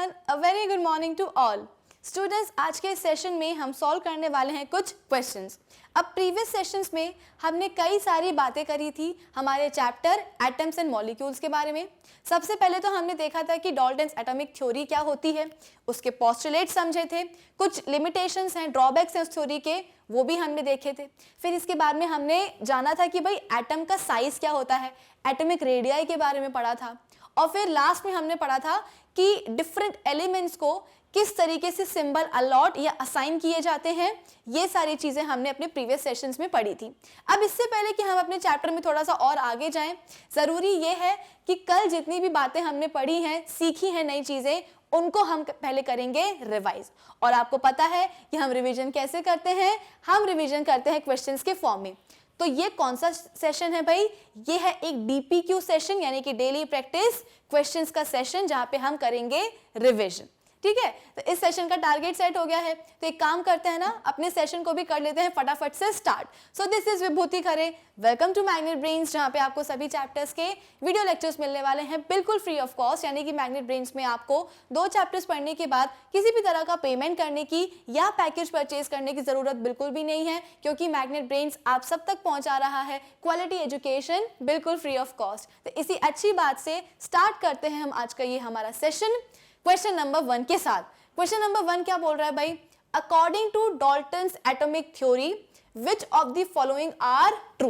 Everyone, a very good morning to all students. आज के session में हम सॉल्व करने वाले हैं कुछ क्वेश्चंस। अब प्रीवियस सेशंस में हमने कई सारी बातें करी थी हमारे चैप्टर एटम्स एंड मॉलिक्यूल्स के बारे में। सबसे पहले तो हमने देखा था कि डाल्टन्स एटॉमिक थ्योरी क्या होती है, उसके पोस्टुलेट समझे थे, कुछ लिमिटेशंस हैं, ड्रॉबैक्स हैं उस थ्योरी के, वो भी हमने देखे थे। फिर इसके बाद में हमने जाना था कि भाई एटम का साइज क्या होता है, एटॉमिक रेडियाई के बारे में पढ़ा था। और फिर लास्ट में हमने पढ़ा था कि डिफरेंट एलिमेंट्स को किस तरीके से सिंबल अलॉट या असाइन किए जाते हैं। ये सारी चीजें हमने अपने प्रीवियस सेशंस में पढ़ी थी। अब इससे पहले कि हम अपने चैप्टर में थोड़ा सा और आगे जाएं, जरूरी ये है कि कल जितनी भी बातें हमने पढ़ी हैं, सीखी हैं नई चीजें, उनको हम पहले करेंगे रिवाइज। और आपको पता है कि हम रिवीजन कैसे करते हैं, हम रिवीजन करते हैं क्वेश्चंस के फॉर्म में। तो ये कौन सा सेशन है भाई? ये है एक डीपीक्यू सेशन, यानी कि डेली प्रैक्टिस क्वेश्चंस का सेशन, जहां पे हम करेंगे रिवीजन। ठीक है, तो इस सेशन का टारगेट सेट हो गया है, तो एक काम करते हैं ना, अपने सेशन को भी कर लेते हैं फटाफट से start. So this is Vibhuti Khare, welcome to Magnet Brains, जहां पे आपको सभी चैप्टर्स के वीडियो लेक्चर्स मिलने वाले हैं बिल्कुल फ्री ऑफ कॉस्ट। यानी कि मैग्नेट ब्रेन्स में आपको 2 चैप्टर्स पढ़ने के बाद किसी भी तरह का पेमेंट करने की या पैकेज परचेज करने की जरूरत बिल्कुल भी नहीं है, क्योंकि मैग्नेट ब्रेन्स आप सब तक पहुंचा रहा है क्वालिटी एजुकेशन बिल्कुल फ्री ऑफ कॉस्ट। तो इसी अच्छी बात से स्टार्ट करते हैं हम आज का ये हमारा सेशन क्वेश्चन नंबर 1 के साथ। क्वेश्चन नंबर 1 क्या बोल रहा है भाई? According to Dalton's atomic theory which of the following are true.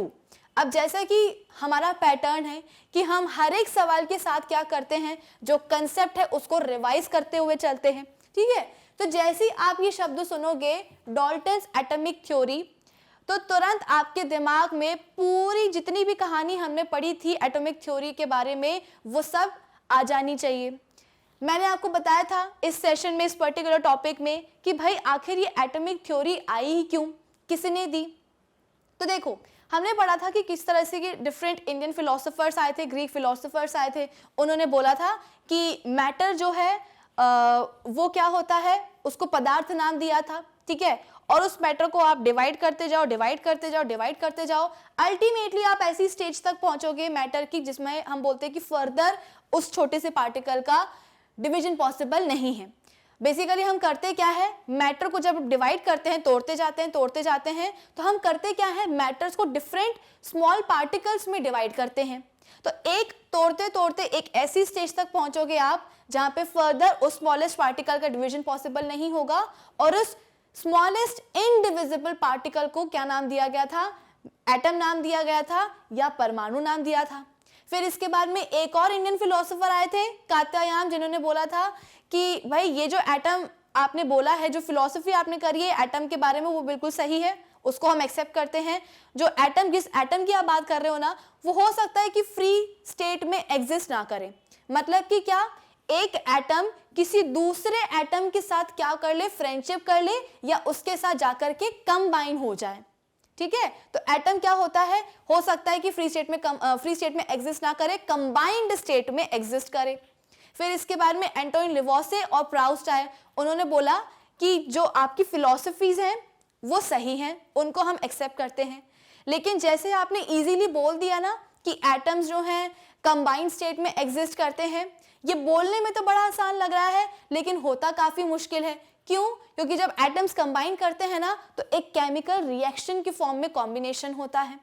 अब जैसा कि हमारा पैटर्न है कि हम हर एक सवाल के साथ क्या करते हैं, जो कंसेप्ट है उसको रिवाइज करते हुए चलते हैं। ठीक है, तो जैसे ही आप ये शब्द सुनोगे डाल्टन्स एटॉमिक थ्योरी, तो तुरंत आपके दिमाग में पूरी जितनी भी कहानी हमने पढ़ी थी एटॉमिक थ्योरी के बारे में, वो सब आ जानी चाहिए। मैंने आपको बताया था इस सेशन में, इस पर्टिकुलर टॉपिक में, कि भाई आखिर ये एटॉमिक थ्योरी आई ही क्यों, किसने दी। तो देखो, हमने पढ़ा था कि किस तरह से कि डिफरेंट इंडियन फिलोसोफर्स आए थे, ग्रीक फिलोसोफर्स आए थे। उन्होंने बोला था कि मैटर जो है वो क्या होता है, उसको पदार्थ नाम दिया था। ठीक है, और उस मैटर को आप डिवाइड करते जाओ, डिवाइड करते जाओ, डिवाइड करते जाओ, अल्टीमेटली आप ऐसी स्टेज तक पहुंचोगे मैटर की जिसमें हम बोलते हैं कि फर्दर उस छोटे से पार्टिकल का डिवीजन पॉसिबल नहीं है। बेसिकली हम करते क्या है, मैटर को जब डिवाइड करते हैं, तोड़ते जाते हैं, तो हम करते क्या है, मैटर्स को डिफरेंट स्मॉल पार्टिकल्स में डिवाइड करते हैं। तो एक तोड़ते तोड़ते एक ऐसी स्टेज तक पहुंचोगे आप जहां पे फर्दर उस स्मॉलेस्ट पार्टिकल का डिवीजन पॉसिबल नहीं होगा, और उस स्मॉलेस्ट इनडिविजिबल पार्टिकल को क्या नाम दिया गया था? एटम नाम दिया गया था या परमाणु नाम दिया था। फिर इसके बाद में एक और इंडियन फिलोसोफर आए थे, कात्यायान, जिन्होंने बोला था कि भाई ये जो एटम आपने बोला है, जो फिलोसफी आपने करी है एटम के बारे में, वो बिल्कुल सही है, उसको हम एक्सेप्ट करते हैं। जो एटम, जिस एटम की आप बात कर रहे हो ना, वो हो सकता है कि फ्री स्टेट में एग्जिस्ट ना करे। मतलब कि क्या, एक एटम किसी दूसरे एटम के साथ क्या कर ले, फ्रेंडशिप कर ले, या उसके साथ जाकर के कंबाइन हो जाए। ठीक है, तो एटम क्या होता है, हो सकता है कि फ्री स्टेट में एग्जिस्ट ना करे, कंबाइंड स्टेट में एग्जिस्ट करे। फिर इसके बाद में एंटोइन लिवोसे और प्राउस्ट आए, उन्होंने बोला कि जो आपकी फिलॉसफीज हैं वो सही हैं, उनको हम एक्सेप्ट करते हैं। लेकिन जैसे आपने इजीली बोल दिया ना कि एटम्स जो हैं कंबाइंड स्टेट में एग्जिस्ट करते हैं, ये बोलने में तो बड़ा आसान लग रहा है, लेकिन होता काफी मुश्किल है। क्यों? क्योंकि जब एटम्स कंबाइन करते हैं ना, तो एक केमिकल रिएक्शन के फॉर्म में कॉम्बिनेशन होता है,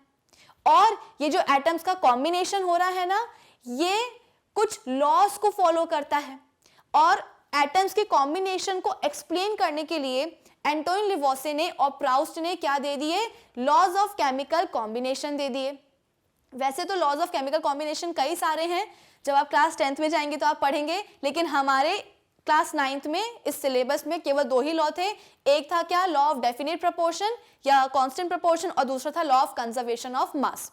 और ये जो एटम्स का कॉम्बिनेशन हो रहा है ना, ये कुछ लॉस को फॉलो करता है। और एटम्स के कॉम्बिनेशन को एक्सप्लेन करने के लिए एंटोइन लिवोसे ने और प्राउस्ट ने क्या दे दिए? लॉज ऑफ केमिकल कॉम्बिनेशन दे दिए। वैसे तो लॉज ऑफ केमिकल कॉम्बिनेशन कई सारे हैं, जब आप क्लास 10th में जाएंगे तो आप पढ़ेंगे, लेकिन हमारे क्लास 9th में इस सिलेबस में केवल 2 ही लॉ थे। एक था क्या, लॉ ऑफ डेफिनेट प्रोपोर्शन या कांस्टेंट प्रोपोर्शन, और दूसरा था law of conservation of mass.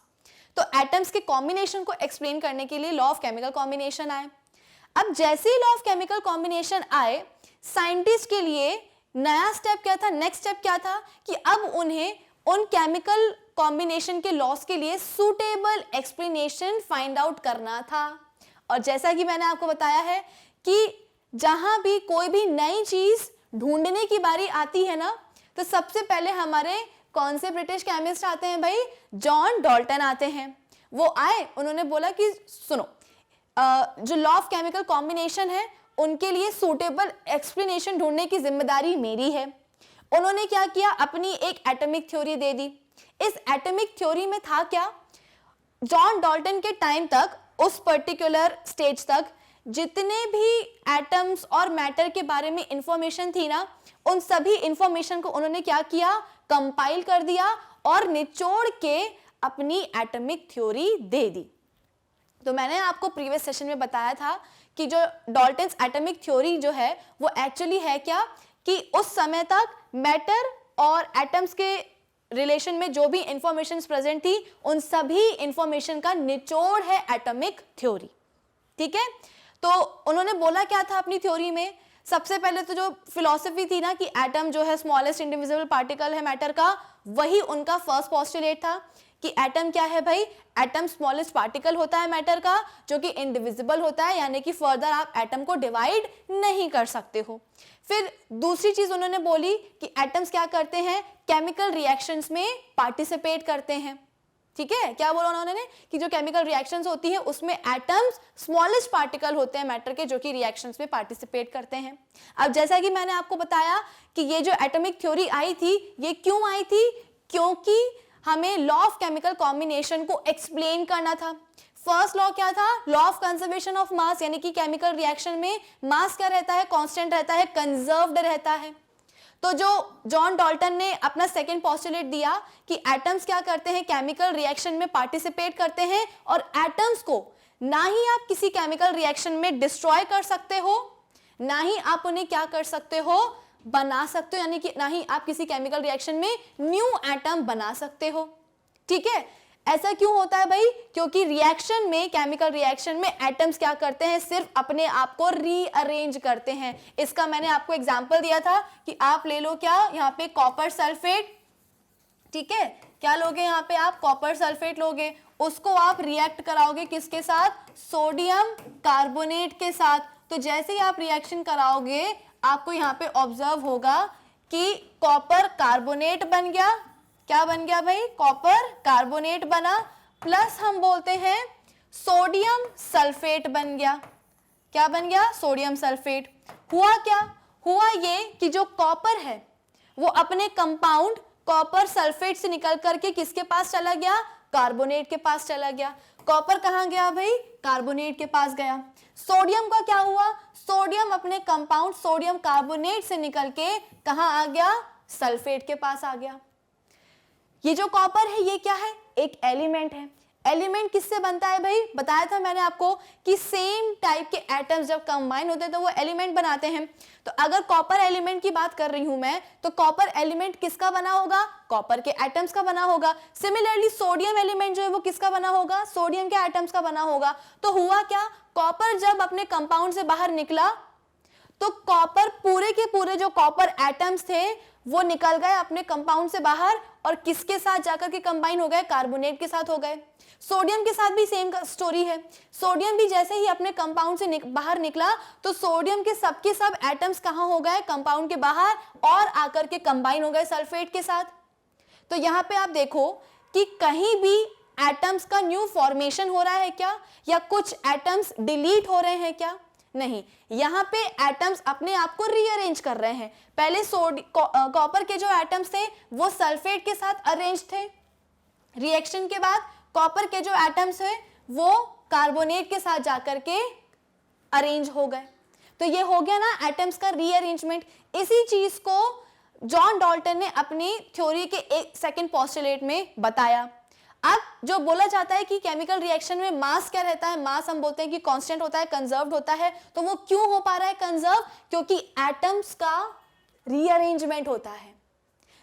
तो एटम्स के कॉम्बिनेशन को एक्सप्लेन करने के लिए लॉ ऑफ केमिकल कॉम्बिनेशन आए। अब जैसे ही लॉ ऑफ केमिकल कॉम्बिनेशन आए, साइंटिस्ट के लिए नया स्टेप क्या था, नेक्स्ट स्टेप क्या था, कि अब उन्हें उन केमिकल कॉम्बिनेशन के लॉस के लिए सुटेबल एक्सप्लेनेशन फाइंड आउट करना था। और जैसा कि मैंने आपको बताया है कि जहां भी कोई भी नई चीज ढूंढने की बारी आती है ना, तो सबसे पहले हमारे कौन से ब्रिटिश केमिस्ट आते हैं भाई? जॉन डाल्टन आते हैं। वो आए, उन्होंने बोला कि सुनो, जो लॉ ऑफ केमिकल कॉम्बिनेशन है उनके लिए सूटेबल एक्सप्लेनेशन ढूंढने की जिम्मेदारी मेरी है। उन्होंने क्या किया, अपनी एक एटॉमिक थ्योरी दे दी। इस एटॉमिक थ्योरी में था क्या, जॉन डाल्टन के टाइम तक, उस पर्टिकुलर स्टेज तक जितने भी एटम्स और मैटर के बारे में इंफॉर्मेशन थी ना, उन सभी इंफॉर्मेशन को उन्होंने क्या किया, कंपाइल कर दिया और निचोड़ के अपनी एटॉमिक थ्योरी दे दी। तो मैंने आपको प्रीवियस सेशन में बताया था कि जो डाल्टन्स एटॉमिक थ्योरी जो है वो एक्चुअली है क्या, कि उस समय तक मैटर और एटम्स के रिलेशन में जो भी इंफॉर्मेशन प्रेजेंट थी, उन सभी इंफॉर्मेशन का निचोड़ है एटॉमिक थ्योरी। ठीक है, तो उन्होंने बोला क्या था अपनी थ्योरी में, सबसे पहले तो जो फिलॉसफी थी ना कि एटम जो है स्मॉलेस्ट इंडिविजिबल पार्टिकल है मैटर का, वही उनका फर्स्ट पोस्टुलेट था कि एटम क्या है भाई, एटम स्मॉलेस्ट पार्टिकल होता है मैटर का जो कि इंडिविजिबल होता है, यानी कि फर्दर आप एटम को डिवाइड नहीं कर सकते हो। फिर दूसरी चीज उन्होंने बोली कि एटम्स क्या करते हैं, केमिकल रिएक्शंस में पार्टिसिपेट करते हैं। ठीक है, क्या बोला उन्होंने कि जो केमिकल रिएक्शंस होती है उसमें एटम्स स्मॉलेस्ट पार्टिकल होते हैं मैटर के जो कि रिएक्शंस में पार्टिसिपेट करते हैं। अब जैसा कि मैंने आपको बताया कि ये जो एटॉमिक थ्योरी आई थी, ये क्यों आई थी, क्योंकि हमें लॉ ऑफ केमिकल कॉम्बिनेशन को एक्सप्लेन करना था। फर्स्ट लॉ क्या था, law of conservation of mass, यानी कि केमिकल रिएक्शन में मास क्या रहता है, कांस्टेंट रहता है, कंजर्व्ड रहता है। तो जो जॉन डाल्टन ने अपना सेकंड पोस्टुलेट दिया कि एटम्स क्या करते हैं, केमिकल रिएक्शन में पार्टिसिपेट करते हैं और एटम्स को ना ही आप किसी केमिकल रिएक्शन में डिस्ट्रॉय कर सकते हो, ना ही आप उन्हें क्या कर सकते हो, बना सकते हो, यानी कि ना ही आप किसी केमिकल रिएक्शन में न्यू एटम बना सकते हो। ठीक है, ऐसा क्यों होता है भाई, क्योंकि रिएक्शन में, केमिकल रिएक्शन में एटम्स क्या करते हैं, सिर्फ अपने आप को रीअरेंज करते हैं। इसका मैंने आपको एग्जांपल दिया था कि आप ले लो क्या, यहाँ पे कॉपर सल्फेट, ठीक है, क्या लोगे यहाँ पे आप, कॉपर सल्फेट लोगे, उसको आप रिएक्ट कराओगे किसके साथ, सोडियम कार्बोनेट के साथ। तो जैसे ही आप रिएक्शन कराओगे आपको यहाँ पे ऑब्जर्व होगा कि कॉपर कार्बोनेट बन गया। क्या बन गया भाई, कॉपर कार्बोनेट बना, प्लस हम बोलते हैं सोडियम सल्फेट बन गया। क्या बन गया, सोडियम सल्फेट। हुआ क्या, हुआ ये कि जो कॉपर है वो अपने कंपाउंड कॉपर सल्फेट से निकल करके किसके पास चला गया, कार्बोनेट के पास चला गया। कॉपर कहाँ गया भाई, कार्बोनेट के पास गया। सोडियम का क्या हुआ, सोडियम अपने कंपाउंड सोडियम कार्बोनेट से निकल के कहाँ आ गया, सल्फेट के पास आ गया। ये जो कॉपर है ये क्या है, एक एलिमेंट है। एलिमेंट किससे बनता है भाई, बताया था मैंने आपको कि सेम टाइप के एटम्स जब कंबाइन होते हैं तो वो एलिमेंट बनाते हैं। तो अगर कॉपर एलिमेंट की बात कर रही हूं मैं, तो कॉपर एलिमेंट किसका बना होगा, कॉपर के एटम्स का बना होगा। सिमिलरली सोडियम एलिमेंट जो है वो किसका बना होगा, सोडियम के एटम्स का बना होगा। तो हुआ क्या, कॉपर जब अपने कंपाउंड से बाहर निकला तो कॉपर पूरे के पूरे जो कॉपर एटम्स थे वो निकल गए अपने कंपाउंड से बाहर और किसके साथ जाकर के कंबाइन हो गए, कार्बोनेट के साथ हो गए। सोडियम के साथ भी सेम स्टोरी है। सोडियम भी जैसे ही अपने कंपाउंड से बाहर निकला तो सोडियम के सब एटम्स कहां हो गए, कंपाउंड के बाहर, और आकर के कंबाइन हो गए सल्फेट के साथ। तो यहाँ पे आप देखो कि कहीं भी एटम्स का न्यू फॉर्मेशन हो रहा है क्या, या कुछ एटम्स डिलीट हो रहे हैं क्या, नहीं, यहाँ पे एटम्स अपने आप को रीअरेंज कर रहे हैं। पहले कॉपर के जो एटम्स थे वो सल्फेट के साथ अरेंज थे, रिएक्शन के बाद कॉपर के जो एटम्स है वो कार्बोनेट के साथ जाकर के अरेंज हो गए। तो ये हो गया ना एटम्स का रीअरेंजमेंट। इसी चीज को जॉन डाल्टन ने अपनी थ्योरी के एक सेकंड पोस्टुलेट में बताया। अब जो बोला जाता है कि केमिकल रिएक्शन में मास क्या रहता है, मास हम बोलते हैं कि कांस्टेंट होता है, कंजर्व्ड होता है। तो वो क्यों हो पा रहा है कंजर्व, क्योंकि एटम्स का रीअरेंजमेंट होता है।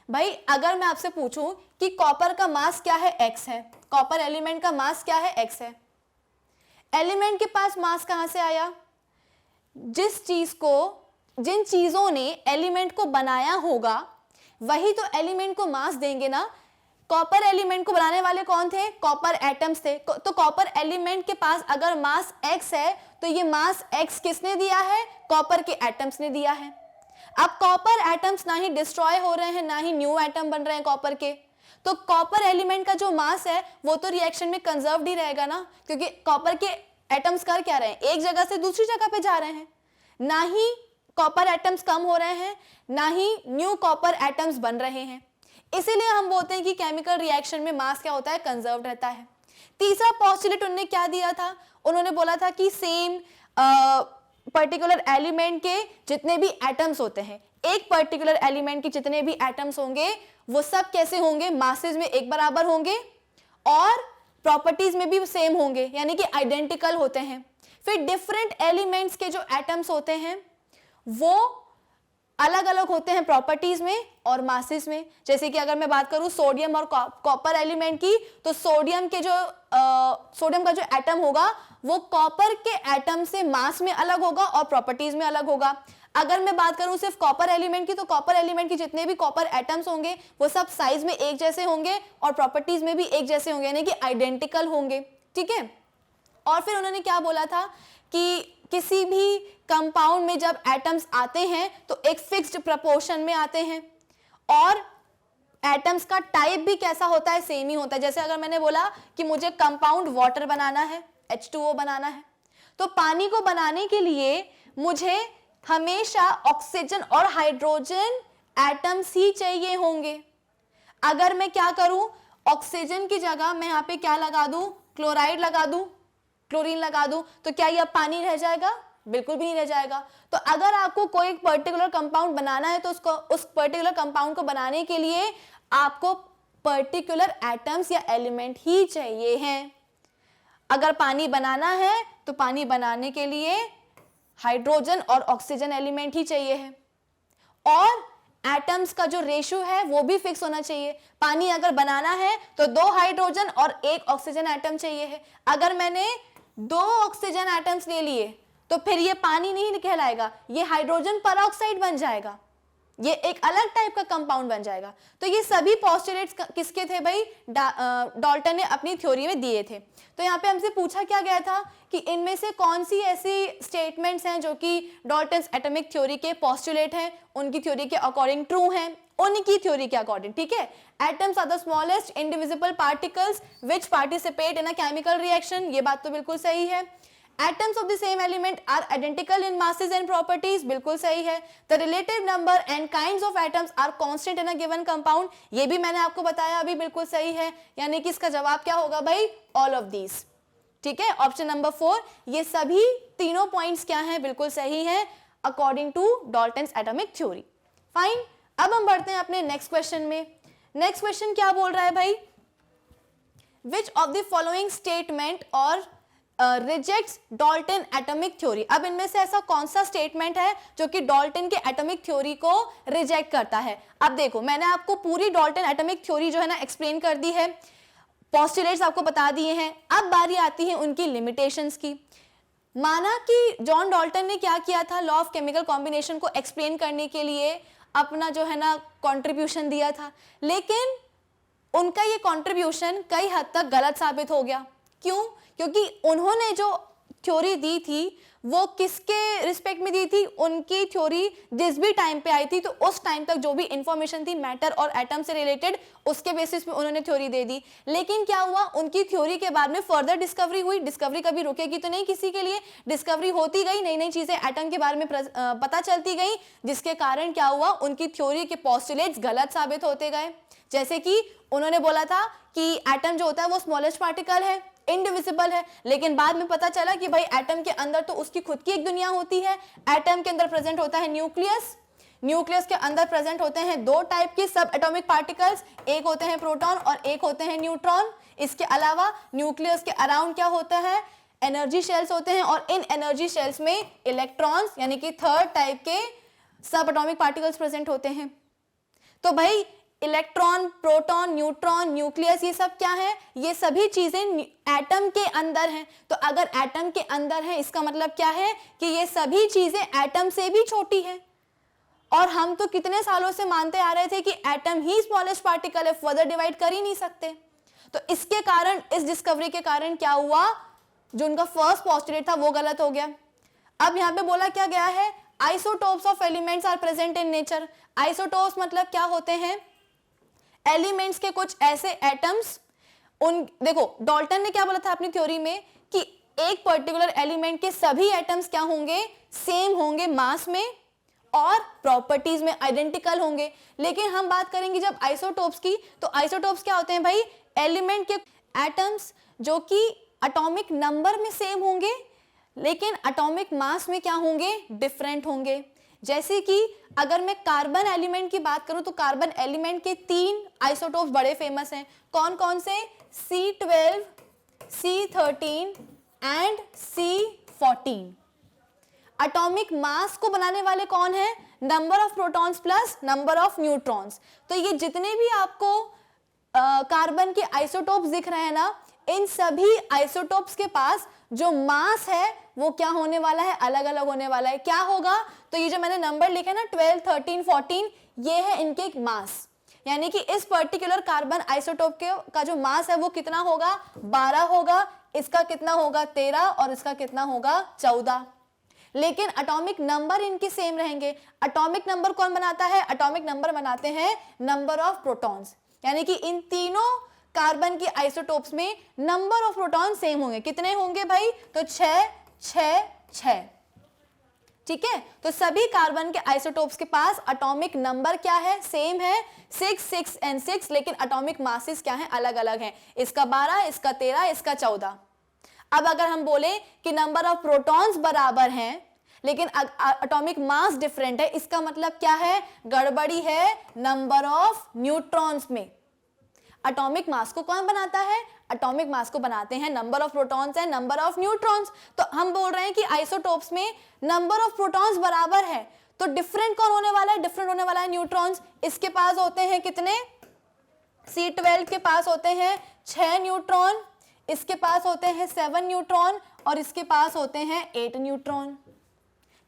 भाई अगर मैं आपसे पूछूं कि कॉपर का मास क्या है, x है, कॉपर एलिमेंट का मास क्या है, x है, एलिमेंट के पास मास कहां से आया, जिन चीजों ने एलिमेंट को बनाया होगा वही तो एलिमेंट को मास देंगे ना। कॉपर एलिमेंट को बनाने वाले कौन थे, कॉपर एटम्स थे। तो कॉपर एलिमेंट के पास अगर मास x है तो ये मास x किसने दिया है, कॉपर के एटम्स ने दिया है। अब कॉपर एटम्स ना ही डिस्ट्रॉय हो रहे हैं ना ही न्यू एटम बन रहे हैं कॉपर के, तो कॉपर एलिमेंट का जो मास है वो तो रिएक्शन में कंजर्व्ड ही रहेगा ना, क्योंकि कॉपर के एटम्स कर क्या रहे हैं, एक जगह से दूसरी जगह पे जा रहे हैं। ना ही कॉपर एटम्स कम हो रहे हैं, ना ही न्यू कॉपर एटम्स बन रहे हैं। इसीलिए हम बोलते हैं कि केमिकल रिएक्शन में मास क्या होता है, कंजर्व रहता है। तीसरा पोस्टुलेट उन्होंने क्या दिया था, उन्होंने बोला था कि सेम पर्टिकुलर एलिमेंट के जितने भी एटम्स होते हैं, एक पर्टिकुलर एलिमेंट के जितने भी एटम्स होंगे वो सब कैसे होंगे, मासेस में एक बराबर होंगे और प्रॉपर्टीज में भी सेम होंगे, यानी कि आइडेंटिकल होते हैं। फिर डिफरेंट एलिमेंट्स के जो एटम्स होते हैं वो अलग अलग होते हैं प्रॉपर्टीज में और मासेस में। जैसे कि अगर मैं बात करूं सोडियम और कॉपर एलिमेंट की, तो सोडियम का जो एटम होगा वो कॉपर के एटम से मास में अलग होगा और प्रॉपर्टीज में अलग होगा। अगर मैं बात करूं सिर्फ कॉपर एलिमेंट की, तो कॉपर एलिमेंट की जितने भी कॉपर एटम्स होंगे वो सब साइज में एक जैसे होंगे और प्रॉपर्टीज में भी एक जैसे होंगे, यानी कि आइडेंटिकल होंगे। ठीक है। और फिर उन्होंने क्या बोला था कि किसी भी कंपाउंड में जब एटम्स आते हैं तो एक फिक्स्ड प्रपोर्शन में आते हैं और एटम्स का टाइप भी कैसा होता है, सेम ही होता है। जैसे अगर मैंने बोला कि मुझे कंपाउंड वाटर बनाना है, H2O बनाना है, तो पानी को बनाने के लिए मुझे हमेशा ऑक्सीजन और हाइड्रोजन एटम्स ही चाहिए होंगे। अगर मैं क्या करूं, ऑक्सीजन की जगह मैं यहाँ पे क्या लगा दूं, क्लोराइड लगा दूं, क्लोरीन लगा दूं, तो क्या यह पानी रह जाएगा? बिल्कुल भी नहीं रह जाएगा। तो अगर आपको कोई पर्टिकुलर कंपाउंड बनाना है तो उस पर्टिकुलर कंपाउंड को बनाने के लिए आपको पर्टिकुलर एटम्स या एलिमेंट ही चाहिए हैं। अगर पानी बनाना है तो पानी बनाने के लिए हाइड्रोजन और ऑक्सीजन एलिमेंट ही चाहिए है और एटम्स का जो रेशियो है वो भी फिक्स होना चाहिए। पानी अगर बनाना है तो 2 हाइड्रोजन और 1 ऑक्सीजन एटम चाहिए है। अगर मैंने 2 ऑक्सीजन एटम्स ले लिए तो फिर ये पानी नहीं कहलाएगा, ये हाइड्रोजन परऑक्साइड बन जाएगा, ये एक अलग टाइप का कंपाउंड बन जाएगा। तो ये सभी पोस्टुलेट्स किसके थे भाई, डाल्टन ने अपनी थ्योरी में दिए थे। तो यहाँ पे हमसे पूछा क्या गया था कि इनमें से कौन सी ऐसी स्टेटमेंट्स हैं जो कि डाल्टन्स एटॉमिक थ्योरी के पोस्टुलेट हैं, उनकी थ्योरी के अकॉर्डिंग ट्रू हैं, उनकी थ्योरी के अकॉर्डिंग। ठीक है। Atoms are the smallest indivisible particles which participate in a chemical reaction, ये बात तो बिल्कुल सही है। Atoms of the same element are identical in masses and properties, बिल्कुल सही है। The relative number and kinds of atoms are constant in a given compound, ये भी मैंने आपको बताया अभी, बिल्कुल सही है। यानी कि इसका जवाब क्या होगा भाई, all of these। ठीक है। ऑप्शन नंबर 4, ये सभी तीनों पॉइंट्स क्या हैं, बिल्कुल सही है according to Dalton's atomic theory. Fine. अब हम बढ़ते हैं अपने नेक्स्ट क्वेश्चन में। नेक्स्ट क्वेश्चन क्या बोल रहा है भाई, which of the following statement और रिजेक्ट्स डाल्टन एटॉमिक थ्योरी। अब इनमें से ऐसा कौन सा स्टेटमेंट है जो कि डाल्टन के एटॉमिक थ्योरी को रिजेक्ट करता है। अब देखो, मैंने आपको पूरी डाल्टन एटॉमिक थ्योरी जो है ना एक्सप्लेन कर दी है, पोस्टुलेट्स आपको बता दिए हैं। अब बारी आती है उनकी लिमिटेशंस की। माना कि जॉन डाल्टन ने क्या किया था, लॉ ऑफ केमिकल कॉम्बिनेशन को एक्सप्लेन करने के लिए अपना जो है ना कंट्रीब्यूशन दिया था, लेकिन उनका ये कंट्रीब्यूशन कई हद तक गलत साबित हो गया। क्यों? क्योंकि उन्होंने जो थ्योरी दी थी वो किसके रिस्पेक्ट में दी थी, उनकी थ्योरी जिस भी टाइम पे आई थी तो उस टाइम तक जो भी इंफॉर्मेशन थी मैटर और एटम से रिलेटेड, उसके बेसिस पे उन्होंने थ्योरी दे दी। लेकिन क्या हुआ, उनकी थ्योरी के बाद में फर्दर डिस्कवरी हुई। डिस्कवरी कभी रुकेगी तो नहीं किसी के लिए, डिस्कवरी होती गई, नई नई चीजें एटम के बारे में पता चलती गई, जिसके कारण क्या हुआ, उनकी थ्योरी के पोस्टुलेट्स गलत साबित होते गए। जैसे कि उन्होंने बोला था कि एटम जो होता है वो स्मॉलेस्ट पार्टिकल है, इनडिविजिबल है, लेकिन बाद में पता चला कि भाई एटम के अंदर तो उसकी खुद की एक दुनिया होती है। एटम के अंदर प्रेजेंट होता है न्यूक्लियस, न्यूक्लियस के अंदर प्रेजेंट होते हैं 2 टाइप के सब एटॉमिक पार्टिकल्स, एक होते हैं प्रोटॉन और एक होते हैं न्यूट्रॉन। इसके अलावा न्यूक्लियस के अराउंड क्या होता है, एनर्जी शेल्स होते हैं और इन एनर्जी शेल्स में इलेक्ट्रॉन्स यानी कि 3rd टाइप के सब एटॉमिक पार्टिकल्स प्रेजेंट होते हैं। तो भाई इलेक्ट्रॉन, प्रोटॉन, न्यूट्रॉन, न्यूक्लियस, ये सब क्या है, ये सभी चीजें एटम के अंदर हैं। तो अगर एटम के अंदर है इसका मतलब क्या है कि ये सभी चीजें एटम से भी छोटी हैं। और हम तो कितने सालों से मानते आ रहे थे कि एटम ही स्मॉलेस्ट पार्टिकल है, फर्दर डिवाइड कर ही नहीं सकते। तो इसके कारण, इस डिस्कवरी के कारण क्या हुआ, जो उनका फर्स्ट पोस्टुलेट था वो गलत हो गया। अब यहाँ पे बोला क्या गया है, isotopes of elements are present in nature. Isotopes मतलब क्या होते हैं, एलिमेंट्स के कुछ ऐसे एटम्स, देखो डाल्टन ने क्या बोला था अपनी थ्योरी में कि एक पर्टिकुलर एलिमेंट के सभी एटम्स क्या होंगे, सेम होंगे मास में और प्रॉपर्टीज में आइडेंटिकल होंगे। लेकिन हम बात करेंगे जब आइसोटोप्स की, तो आइसोटोप्स क्या होते हैं भाई? एलिमेंट के एटम्स जो कि एटॉमिक नंबर में सेम होंगे लेकिन एटॉमिक मास में क्या होंगे? डिफरेंट होंगे। जैसे कि अगर मैं कार्बन एलिमेंट की बात करूं तो कार्बन एलिमेंट के 3 आइसोटोप्स बड़े फेमस हैं। कौन कौन से? C12, C13 and C14। Atomic mass को बनाने वाले कौन है? Number of protons plus number of neutrons. तो ये जितने भी आपको कार्बन के आइसोटोप्स दिख रहे हैं ना, इन सभी आइसोटोप्स के पास जो मास है वो क्या होने वाला है? अलग अलग होने वाला है। क्या होगा? तो ये जो मैंने नंबर लिखे ना 12, 13, 14, ये है इनके मास। यानी कि इस पर्टिकुलर कार्बन आइसोटोप का जो मास है वो कितना होगा? 12 होगा। इसका कितना होगा? 13 और इसका कितना होगा? 14। लेकिन एटॉमिक नंबर इनके सेम रहेंगे। एटॉमिक नंबर कौन बनाता है? एटॉमिक नंबर बनाते हैं नंबर ऑफ प्रोटॉन्स। यानी कि इन तीनों कार्बन की आइसोटोप्स में नंबर ऑफ प्रोटॉन सेम होंगे। कितने होंगे भाई? तो 6, 6, 6। ठीक है, तो सभी कार्बन के आइसोटोप्स के पास एटॉमिक नंबर क्या है? सेम है, 6, 6 एंड 6, लेकिन एटॉमिक मासेस क्या है? अलग अलग हैं। इसका 12, इसका 13, इसका 14। अब अगर हम बोले कि नंबर ऑफ प्रोटॉन्स बराबर हैं लेकिन एटॉमिक मास डिफरेंट है, इसका मतलब क्या है? गड़बड़ी है नंबर ऑफ न्यूट्रॉन्स में। एटॉमिक मास को कौन बनाता है? एटॉमिक मास को बनाते हैं number of protons and number of neutrons. तो हम बोल रहे हैं कि आइसोटोप्स में नंबर ऑफ प्रोटॉन्स बराबर है, तो डिफरेंट कौन होने वाला है? डिफरेंट होने वाला है न्यूट्रॉन्स। इसके पास होते हैं कितने? C12 के पास होते हैं 6 न्यूट्रॉन, इसके पास होते हैं 7 न्यूट्रॉन और इसके पास होते हैं 8 न्यूट्रॉन।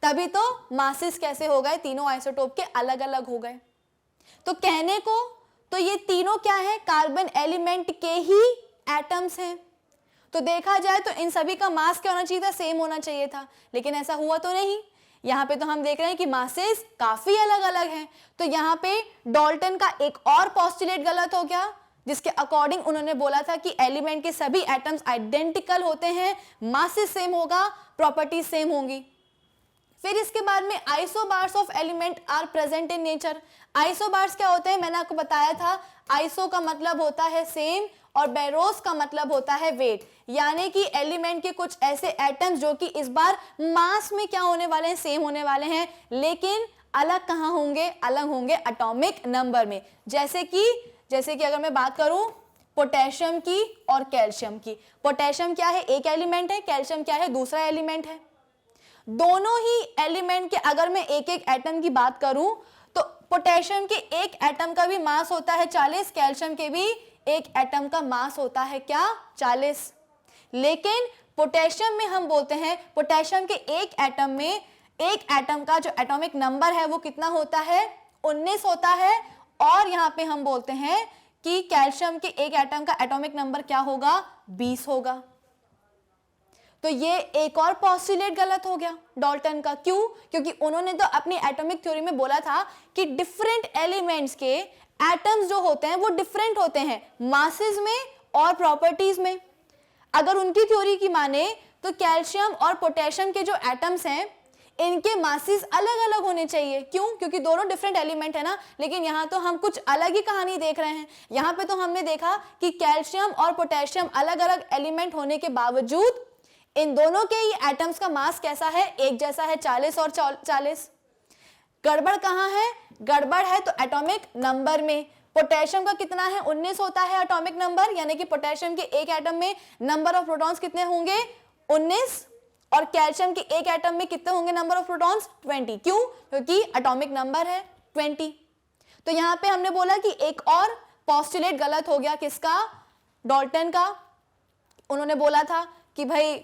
तभी तो मासेस कैसे हो गए? तीनों आइसोटोप के अलग अलग हो गए। तो कहने को तो ये तीनों क्या है? कार्बन एलिमेंट के ही एटम्स हैं। तो देखा जाए तो इन सभी का मास क्या होना चाहिए था? सेम होना चाहिए था, लेकिन ऐसा हुआ तो नहीं। यहाँ पे तो हम देख रहे हैं कि मासेस काफी अलग अलग हैं। तो यहाँ पे डाल्टन का एक और पोस्टुलेट गलत हो गया, जिसके अकॉर्डिंग उन्होंने बोला था कि एलिमेंट के सभी एटम्स आइडेंटिकल होते हैं, मासेस सेम होगा, प्रॉपर्टीज सेम होंगी। फिर इसके बाद में isobars of element are present in nature. Isobars क्या होते हैं? मैंने आपको बताया था, आइसो का मतलब होता है सेम और बैरोस का मतलब होता है वेट। यानी कि एलिमेंट के कुछ ऐसे एटम्स जो कि इस बार मास में क्या होने वाले हैं? सेम होने वाले हैं, लेकिन अलग कहाँ होंगे? अलग होंगे एटॉमिक नंबर में। जैसे कि अगर मैं बात करूं पोटेशियम की और कैल्शियम की। पोटेशियम क्या है? एक एलिमेंट है। कैल्शियम क्या है? दूसरा एलिमेंट है। दोनों ही एलिमेंट के अगर मैं एक एक एटम की बात करूं तो पोटेशियम के एक एटम का भी मास होता है 40, कैल्शियम के भी एक एटम का मास होता है क्या? 40। लेकिन पोटेशियम में हम बोलते हैं पोटेशियम के एक एटम में एक एटम का जो एटॉमिक नंबर है वो कितना होता है? 19 होता है। और यहां पे हम बोलते हैं कि कैल्शियम के एक एटम का एटॉमिक नंबर क्या होगा? 20 होगा। तो ये एक और पोस्टुलेट गलत हो गया डाल्टन का। क्यों? क्योंकि उन्होंने तो अपनी एटॉमिक थ्योरी में बोला था कि डिफरेंट एलिमेंट्स के एटम्स जो होते हैं वो डिफरेंट होते हैं मासेस में और प्रॉपर्टीज में। अगर उनकी थ्योरी की माने तो कैल्शियम और पोटेशियम के जो एटम्स हैं इनके मासेस अलग अलग होने चाहिए। क्यों? क्योंकि दोनों डिफरेंट एलिमेंट है ना। लेकिन यहाँ तो हम कुछ अलग ही कहानी देख रहे हैं। यहाँ पे तो हमने देखा कि कैल्शियम और पोटेशियम अलग अलग एलिमेंट होने के बावजूद इन दोनों के ही एटम्स का मास कैसा है? एक जैसा है, 40 और 40। गड़बड़ कहाँ है? गड़बड़ है तो एटॉमिक नंबर में। पोटेशियम का कितना है? 19 होता है एटॉमिक नंबर, यानी कि पोटेशियम के एक एटम में नंबर ऑफ प्रोटॉन्स कितने होंगे? 19। और कैल्शियम के एक एटम में कितने होंगे नंबर ऑफ प्रोटॉन्स? 20। क्यों? क्योंकि एटॉमिक नंबर है 20। तो यहाँ पे हमने बोला कि एक और पोस्टुलेट गलत हो गया। किसका? डाल्टन का। उन्होंने बोला था कि भाई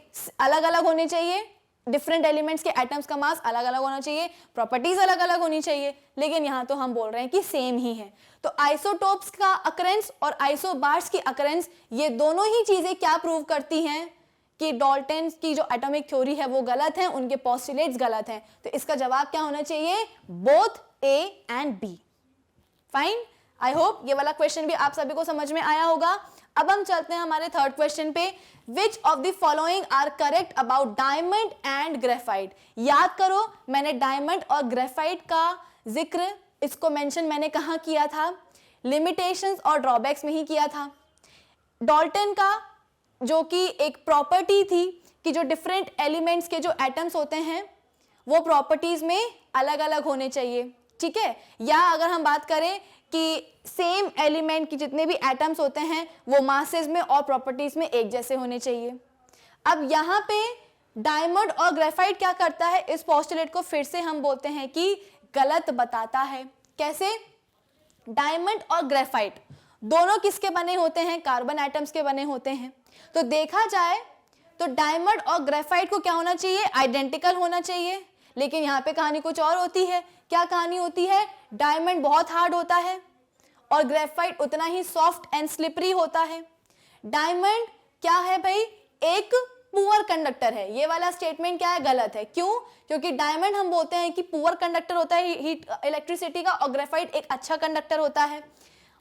अलग अलग होने चाहिए, डिफरेंट एलिमेंट्स के एटम्स का मास अलग अलग होना चाहिए, प्रॉपर्टीज अलग अलग होनी चाहिए। लेकिन यहाँ तो हम बोल रहे हैं कि सेम ही है। तो आइसोटोप्स का अकरेंस और आइसोबार्स की अकरेंस, ये दोनों ही चीजें क्या प्रूव करती हैं? कि डाल्टन की जो एटॉमिक थ्योरी है वो गलत है, उनके पोस्टुलेट्स गलत हैं। तो इसका जवाब क्या होना चाहिए? Both A and B. Fine. I hope ये वाला क्वेश्चन भी आप सभी को समझ में आया होगा। अब हम चलते हैं हमारे थर्ड क्वेश्चन पे। Which of the following are correct about diamond and graphite. याद करो मैंने डायमंड और ग्रेफाइट का जिक्र, इसको मेंशन मैंने कहाँ किया था, लिमिटेशंस और ड्रॉबैक्स में ही किया था। डाल्टन का जो कि एक प्रॉपर्टी थी कि जो डिफरेंट एलिमेंट्स के जो एटम्स होते हैं वो प्रॉपर्टीज में अलग अलग होने चाहिए, ठीक है। या अगर हम बात करें कि सेम एलिमेंट की जितने भी एटम्स होते हैं वो मासेस में और प्रॉपर्टीज में एक जैसे होने चाहिए। अब यहाँ पे डायमंड और ग्रेफाइट क्या करता है, इस पोस्टुलेट को फिर से हम बोलते हैं कि गलत बताता है। कैसे? डायमंड और ग्रेफाइट दोनों किसके बने होते हैं, कार्बन एटम्स के बने होते हैं। तो देखा जाए तो डायमंड और ग्रेफाइट को क्या होना चाहिए, आइडेंटिकल होना चाहिए, लेकिन यहाँ पे कहानी कुछ और होती है। क्या कहानी होती है? डायमंड बहुत हार्ड होता है और ग्रेफाइट उतना ही सॉफ्ट एंड स्लिपरी होता है। डायमंड क्या है भाई, एक पुअर कंडक्टर है। ये वाला स्टेटमेंट क्या है, गलत है। क्यों? क्योंकि डायमंड हम बोलते हैं कि पुअर कंडक्टर होता है हीट इलेक्ट्रिसिटी का, और ग्रेफाइट एक अच्छा कंडक्टर होता है।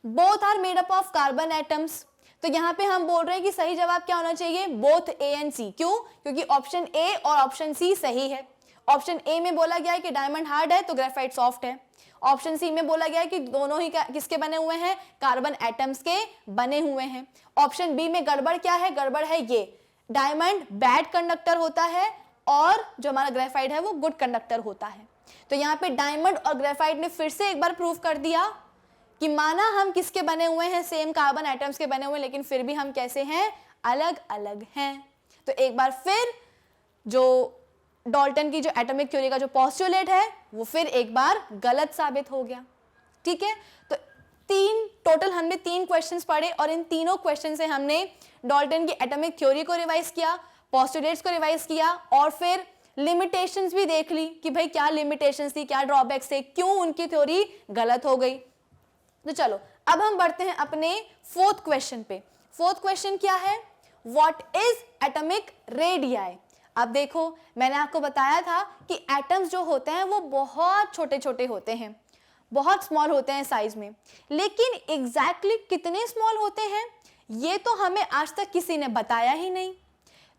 Both are made up of carbon atoms. तो यहाँ पे हम बोल रहे हैं कि सही जवाब क्या होना चाहिए, बोथ ए एंड सी। क्यों? क्योंकि ऑप्शन ए और ऑप्शन सी सही है। ऑप्शन ए में बोला गया है कि डायमंड हार्ड है तो ग्रेफाइट सॉफ्ट है। ऑप्शन सी में बोला गया है कि दोनों ही किसके बने हुए हैं, कार्बन एटम्स के बने हुए हैं। ऑप्शन बी में गड़बड़ क्या है, गड़बड़ है ये, डायमंड बैड कंडक्टर होता है और जो हमारा ग्रेफाइट है वो गुड कंडक्टर होता है। तो यहाँ पे डायमंड और ग्रेफाइट ने फिर से एक बार प्रूव कर दिया कि माना हम किसके बने हुए हैं, सेम कार्बन एटम्स के बने हुए हैं, लेकिन फिर भी हम कैसे हैं, अलग अलग हैं। तो एक बार फिर जो डाल्टन की जो एटॉमिक थ्योरी का जो पोस्टुलेट है वो फिर एक बार गलत साबित हो गया, ठीक है। तो टोटल हमने 3 क्वेश्चंस पढ़े और इन तीनों क्वेश्चन से हमने डाल्टन की एटॉमिक थ्योरी को रिवाइज किया, पोस्टुलेट्स को रिवाइज किया और फिर लिमिटेशंस भी देख ली कि भाई क्या लिमिटेशंस थी, क्या ड्रॉबैक्स थे, क्यों उनकी थ्योरी गलत हो गई। तो चलो अब हम बढ़ते हैं अपने फोर्थ क्वेश्चन पे। फोर्थ क्वेश्चन क्या है, व्हाट इज एटॉमिक रेडियाई। अब देखो मैंने आपको बताया था कि एटम्स जो होते हैं वो बहुत छोटे छोटे होते हैं, बहुत स्मॉल होते हैं साइज में, लेकिन एग्जैक्टली कितने स्मॉल होते हैं ये तो हमें आज तक किसी ने बताया ही नहीं।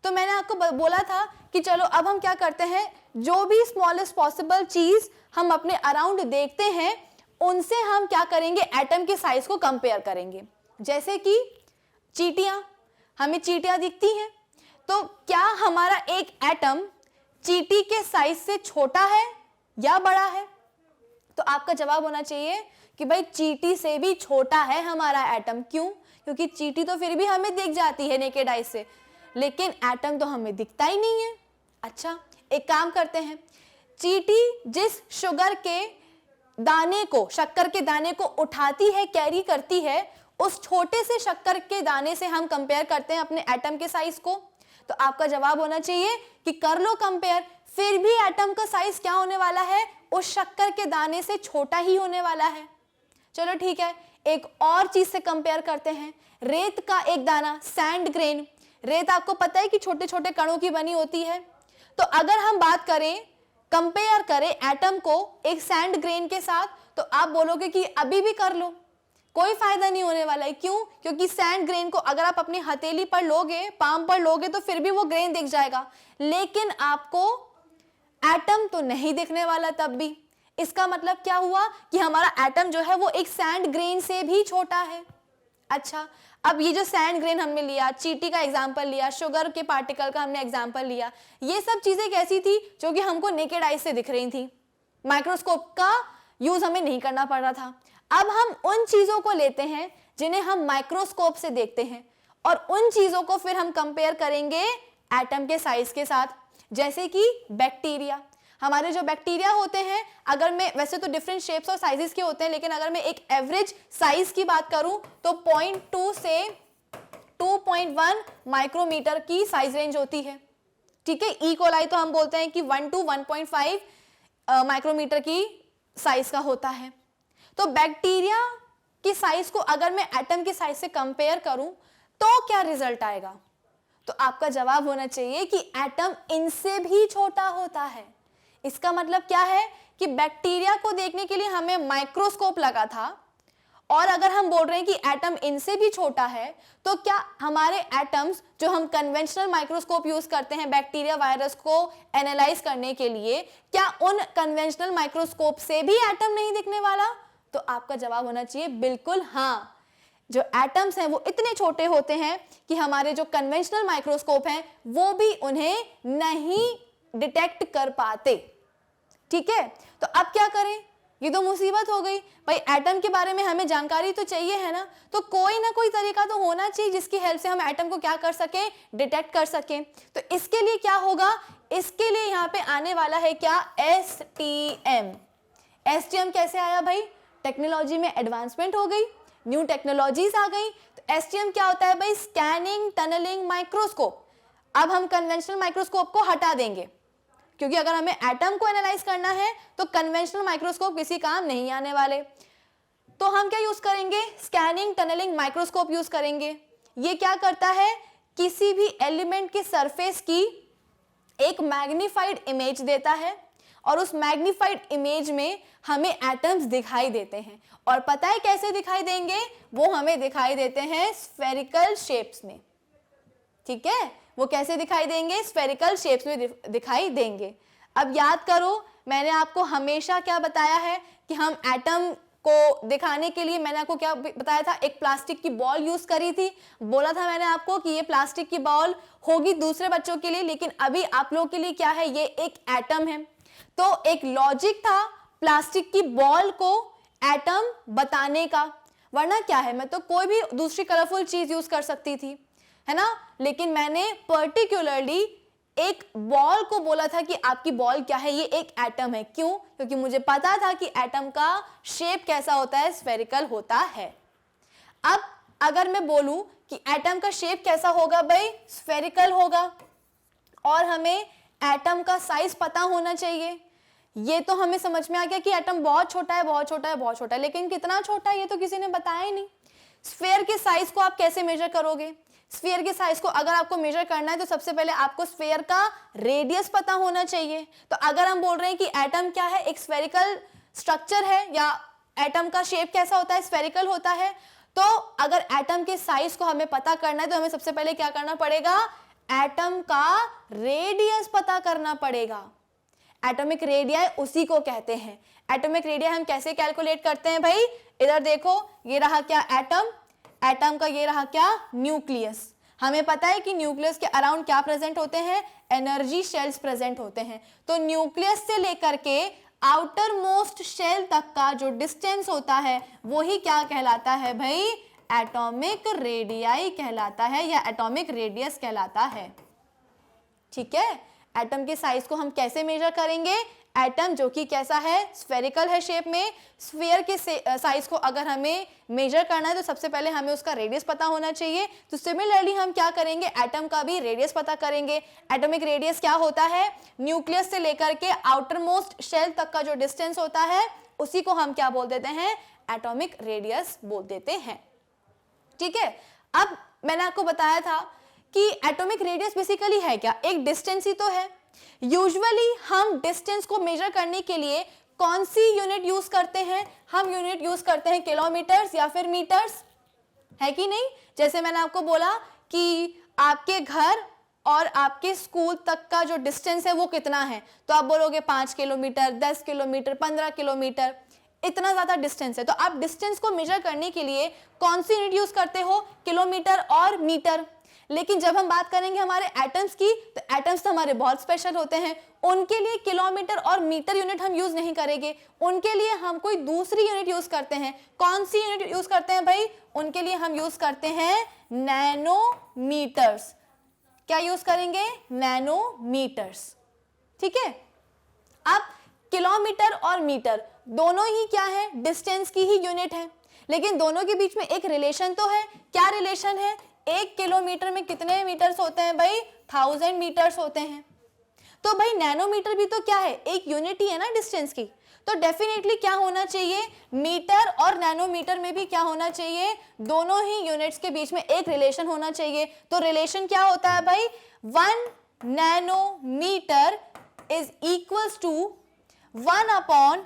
तो मैंने आपको बोला था कि चलो अब हम क्या करते हैं, जो भी स्मॉलेस्ट पॉसिबल चीज हम अपने अराउंड देखते हैं उनसे हम क्या करेंगे, एटम के साइज को कंपेयर करेंगे। जैसे कि चींटियां, हमें चींटियां दिखती हैं, तो क्या हमारा एक एटम चींटी के साइज से छोटा है या बड़ा है? तो आपका जवाब होना चाहिए कि भाई चींटी से भी छोटा है हमारा एटम। क्यों? क्योंकि चींटी तो फिर भी हमें दिख जाती है नेकेड आई से, लेकिन एटम तो हमें दिखता ही नहीं है। अच्छा एक काम करते हैं, चींटी जिस शुगर के दाने को, शक्कर के दाने को उठाती है, कैरी करती है, उस छोटे से शक्कर के दाने से हम कंपेयर करते हैं अपने एटम के साइज को। तो आपका जवाब होना चाहिए कि कर लो कंपेयर, फिर भी एटम का साइज क्या होने वाला है, उस शक्कर के दाने से छोटा ही होने वाला है। चलो ठीक है, एक और चीज से कंपेयर करते हैं, रेत का एक दाना, सैंड ग्रेन। रेत आपको पता है कि छोटे छोटे कणों की बनी होती है। तो अगर हम बात करें, कंपेयर करें एटम को एक सैंड ग्रेन के साथ, तो आप बोलोगे कि अभी भी कर लो, कोई फायदा नहीं होने वाला है। क्यों? क्योंकि सैंड ग्रेन को अगर आप अपनी हथेली पर लोगे, पाम पर लोगे, तो फिर भी वो ग्रेन दिख जाएगा, लेकिन आपको एटम तो नहीं दिखने वाला तब भी। इसका मतलब क्या हुआ कि हमारा एटम जो है वो एक सैंड ग्रेन से भी छोटा है। अच्छा अब ये जो सैंड ग्रेन हमने लिया, चींटी का एग्जाम्पल लिया, शुगर के पार्टिकल का हमने एग्जाम्पल लिया, ये सब चीजें कैसी थी, जो कि हमको नेकेड आई से दिख रही थी, माइक्रोस्कोप का यूज हमें नहीं करना पड़ रहा था। अब हम उन चीजों को लेते हैं जिन्हें हम माइक्रोस्कोप से देखते हैं और उन चीजों को फिर हम कंपेयर करेंगे एटम के साइज के साथ। जैसे कि बैक्टीरिया, हमारे जो बैक्टीरिया होते हैं, अगर मैं, वैसे तो डिफरेंट शेप्स और साइजेस के होते हैं, लेकिन अगर मैं एक एवरेज साइज की बात करूं तो 0.2 से 2.1 माइक्रोमीटर की साइज रेंज होती है, ठीक है। ई कोलाई तो हम बोलते हैं कि 1 to 1.5 माइक्रोमीटर की साइज का होता है। तो बैक्टीरिया की साइज को अगर मैं एटम के साइज से कंपेयर करूं तो क्या रिजल्ट आएगा? तो आपका जवाब होना चाहिए कि एटम इनसे भी छोटा होता है। इसका मतलब क्या है कि बैक्टीरिया को देखने के लिए हमें माइक्रोस्कोप लगा था और अगर हम बोल रहे हैं कि एटम इनसे भी छोटा है, तो क्या हमारे एटम्स जो हम कन्वेंशनल माइक्रोस्कोप यूज करते हैं बैक्टीरिया वायरस को एनालाइज करने के लिए, क्या उन कन्वेंशनल माइक्रोस्कोप से भी एटम नहीं दिखने वाला? तो आपका जवाब होना चाहिए बिल्कुल हाँ। जो एटम्स हैं वो इतने छोटे होते हैं कि हमारे जो कन्वेंशनल माइक्रोस्कोप हैं वो भी उन्हें नहीं डिटेक्ट कर पाते। ठीक है, तो अब क्या करें? ये तो मुसीबत हो गई भाई, एटम के बारे में हमें जानकारी तो चाहिए है ना, तो कोई ना कोई तरीका तो होना चाहिए जिसकी हेल्प से हम एटम को क्या कर सके, डिटेक्ट कर सके। तो इसके लिए क्या होगा? इसके लिए यहाँ पे आने वाला है क्या? STM। STM कैसे आया भाई? टेक्नोलॉजी में एडवांसमेंट हो गई, न्यू टेक्नोलॉजीज आ गई। तो STM क्या होता है भाई? Scanning tunnelling microscope. अब हम कन्वेंशनल माइक्रोस्कोप को हटा देंगे, क्योंकि अगर हमें एटम को एनालाइज करना है तो कन्वेंशनल माइक्रोस्कोप किसी काम नहीं आने वाले। तो हम क्या यूज करेंगे? स्कैनिंग टनलिंग माइक्रोस्कोप यूज करेंगे। ये क्या करता है? किसी भी एलिमेंट के सरफेस की एक मैग्नीफाइड इमेज देता है और उस मैग्नीफाइड इमेज में हमें एटम्स दिखाई देते हैं। और पता है कैसे दिखाई देंगे? वो हमें दिखाई देते हैं स्फेरिकल शेप्स में। ठीक है, वो कैसे दिखाई देंगे? स्फेरिकल शेप्स में दिखाई देंगे। अब याद करो, मैंने आपको हमेशा क्या बताया है कि हम एटम को दिखाने के लिए मैंने आपको क्या बताया था? एक प्लास्टिक की बॉल यूज करी थी। बोला था मैंने आपको कि ये प्लास्टिक की बॉल होगी दूसरे बच्चों के लिए, लेकिन अभी आप लोगों के लिए क्या है? ये एक एटम है। तो एक लॉजिक था प्लास्टिक की बॉल को एटम बताने का, वरना क्या है, मैं तो कोई भी दूसरी कलरफुल चीज यूज कर सकती थी, है ना, लेकिन मैंने पर्टिकुलरली एक बॉल को बोला था कि आपकी बॉल क्या है? ये एक एटम है। क्यों? क्योंकि मुझे पता था कि एटम का शेप कैसा होता है? स्फेरिकल होता है। अब अगर मैं बोलूं कि एटम का शेप कैसा होगा भाई? स्फेरिकल होगा, और हमें एटम का साइज पता होना चाहिए। ये तो हमें समझ में आ गया कि एटम बहुत छोटा है, बहुत छोटा है, बहुत छोटा है, लेकिन कितना छोटा है ये तो किसी ने बताया ही नहीं। स्फेयर के साइज को आप कैसे मेजर करोगे? स्फीयर के साइज को अगर आपको मेजर करना है तो सबसे पहले आपको स्फीयर का रेडियस पता होना चाहिए। तो अगर हम बोल रहे हैं कि एटम क्या है? एक स्फेरिकल स्ट्रक्चर है, या एटम का शेप कैसा होता है? स्फेरिकल होता है। तो अगर एटम के साइज को हमें पता करना है तो हमें सबसे पहले क्या करना पड़ेगा? एटम का रेडियस पता करना पड़ेगा। एटॉमिक रेडियस उसी को कहते हैं। एटॉमिक रेडियस हम कैसे कैलकुलेट करते हैं भाई? इधर देखो, ये रहा क्या? एटम। एटम का ये रहा क्या? न्यूक्लियस। हमें पता है कि न्यूक्लियस के अराउंड क्या प्रेजेंट होते हैं? एनर्जी शेल्स प्रेजेंट होते हैं। तो न्यूक्लियस से लेकर के आउटर मोस्ट शेल तक का जो डिस्टेंस होता है वही क्या कहलाता है भाई? एटॉमिक रेडियाई कहलाता है, या एटॉमिक रेडियस कहलाता है। ठीक है, एटम के साइज को हम कैसे मेजर करेंगे? एटम जो कि कैसा है? स्फेरिकल है शेप में। स्फीयर के साइज को अगर हमें मेजर करना है तो सबसे पहले हमें उसका रेडियस पता होना चाहिए। तो सिमिलरली हम क्या करेंगे? एटम का भी रेडियस पता करेंगे। एटॉमिक रेडियस क्या होता है? न्यूक्लियस से लेकर के आउटर मोस्ट शेल तक का जो डिस्टेंस होता है उसी को हम क्या बोल देते हैं? एटॉमिक रेडियस बोल देते हैं। ठीक है, अब मैंने आपको बताया था कि एटॉमिक रेडियस बेसिकली है क्या? एक डिस्टेंस ही तो है। यूजुअली हम डिस्टेंस को मेजर करने के लिए कौन सी यूनिट यूज करते हैं? हम यूनिट यूज करते हैं किलोमीटर्स या फिर मीटर्स, है कि नहीं? जैसे मैंने आपको बोला कि आपके घर और आपके स्कूल तक का जो डिस्टेंस है वो कितना है, तो आप बोलोगे 5 किलोमीटर, 10 किलोमीटर, 15 किलोमीटर, इतना ज्यादा डिस्टेंस है। तो आप डिस्टेंस को मेजर करने के लिए कौन सी यूनिट यूज करते हो? किलोमीटर और मीटर। लेकिन जब हम बात करेंगे हमारे एटम्स की, तो एटम्स तो हमारे बहुत स्पेशल होते हैं। उनके लिए किलोमीटर और मीटर यूनिट हम यूज नहीं करेंगे, उनके लिए हम कोई दूसरी यूनिट यूज करते हैं। कौन सी यूनिट यूज करते हैं भाई? उनके लिए हम यूज करते हैं नैनोमीटर्स। क्या यूज करेंगे? नैनोमीटर्स। ठीक है, अब किलोमीटर और मीटर दोनों ही क्या है? डिस्टेंस की ही यूनिट है, लेकिन दोनों के बीच में एक रिलेशन तो है। क्या रिलेशन है? 1 किलोमीटर में कितने मीटर्स होते हैं भाई? 1000 मीटर्स होते हैं। तो भाई नैनोमीटर भी तो क्या है? एक यूनिट ही है ना डिस्टेंस की। तो डेफिनेटली क्या होना चाहिए? मीटर और नैनोमीटर में भी क्या होना चाहिए? दोनों ही यूनिट्स के बीच में एक रिलेशन होना चाहिए। तो रिलेशन क्या होता है भाई? 1 nanometre is equals to 1/10⁻⁹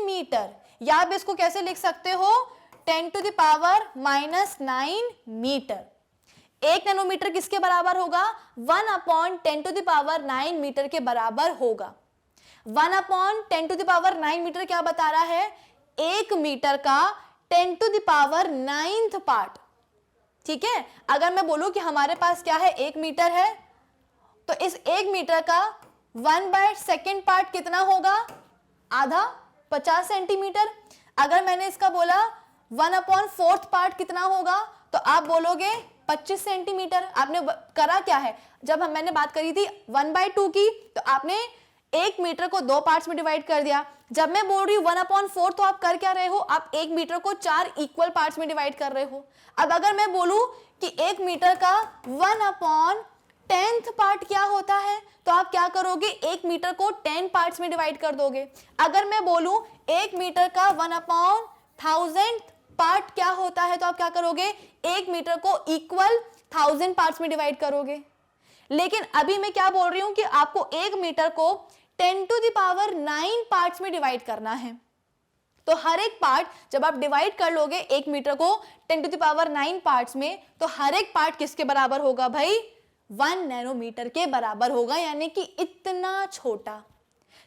metre. या आप इसको कैसे लिख सकते हो, 10 to the power -9 metre. 1 nanometre किसके बराबर होगा, 1/10 to the power 9 मीटर के बराबर होगा। 1/10 to the power 9 मीटर क्या बता रहा है, 1 मीटर का 10 to the power 9th part. ठीक है, अगर मैं बोलूं कि हमारे पास क्या है, 1 मीटर है, तो इस 1 मीटर का 1/2 पार्ट कितना होगा, आधा, 50 सेंटीमीटर। अगर मैंने इसका बोला 1/4 पार्ट कितना होगा, तो आप बोलोगे 25 सेंटीमीटर। आपने करा क्या है, जब मैंने बात करी थी 1/2 की, तो आपने 1 मीटर को 2 पार्ट्स में डिवाइड कर दिया। जब मैं बोल रही हूँ 1/4, तो आप कर क्या रहे हो, आप 1 मीटर को 4 इक्वल पार्ट्स में डिवाइड कर रहे हो। अब अगर मैं बोलूं कि 1 मीटर का 1/10 पार्ट क्या होता है, तो आप क्या करोगे, 1 मीटर को 10 पार्ट्स में डिवाइड कर दोगे। अगर मैं बोलूं 1 मीटर का 1/1000 पार्ट क्या होता है, तो आप क्या करोगे, 1 मीटर को इक्वल 1000 पार्ट्स में डिवाइड करोगे। लेकिन अभी मैं क्या बोल रही हूं कि आपको 1 मीटर को 10 to the power 9 पार्ट्स में डिवाइड करना है। तो हर एक पार्ट जब आप डिवाइड कर लोगे 1 मीटर को 10 to the power 9 पार्ट्स में, तो हर एक पार्ट किसके बराबर होगा भाई, 1 नैनोमीटर के बराबर होगा, यानी कि इतना छोटा।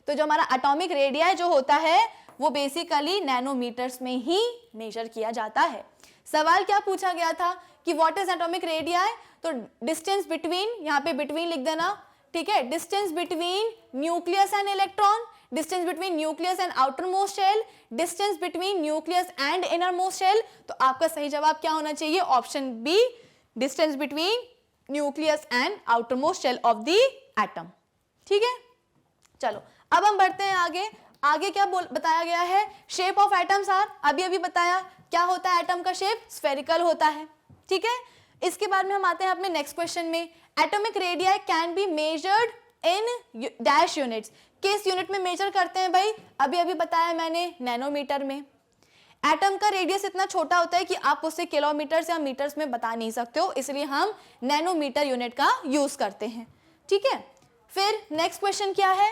तो जो हमारा एटॉमिक रेडियस जो होता है वो बेसिकली नैनोमीटर्स में ही मेजर किया जाता है। सवाल क्या पूछा गया था कि व्हाट इज एटॉमिक रेडियस, तो डिस्टेंस बिटवीन, यहाँ पे बिटवीन लिख देना, ठीक है, distance between nucleus and electron, distance between nucleus and outer most shell, distance between nucleus and inner most shell. तो आपका सही जवाब क्या होना चाहिए, option B, distance between nucleus and outer most shell of the atom. ठीक है, चलो अब हम बढ़ते हैं आगे। आगे क्या बताया गया है, शेप ऑफ एटम्स आर, अभी बताया क्या होता है, एटम का शेप स्फेरिकल होता है। ठीक है, इसके बाद में हम आते हैं अपने नेक्स्ट क्वेश्चन में, atomic radius can be measured in dash units. किस यूनिट में मेजर करते हैं भाई, अभी बताया मैंने, नैनोमीटर में। एटम का रेडियस इतना छोटा होता है कि आप उसे किलोमीटर्स या मीटर्स में बता नहीं सकते हो, इसलिए हम नैनोमीटर यूनिट का यूज करते हैं। ठीक है, फिर नेक्स्ट क्वेश्चन क्या है,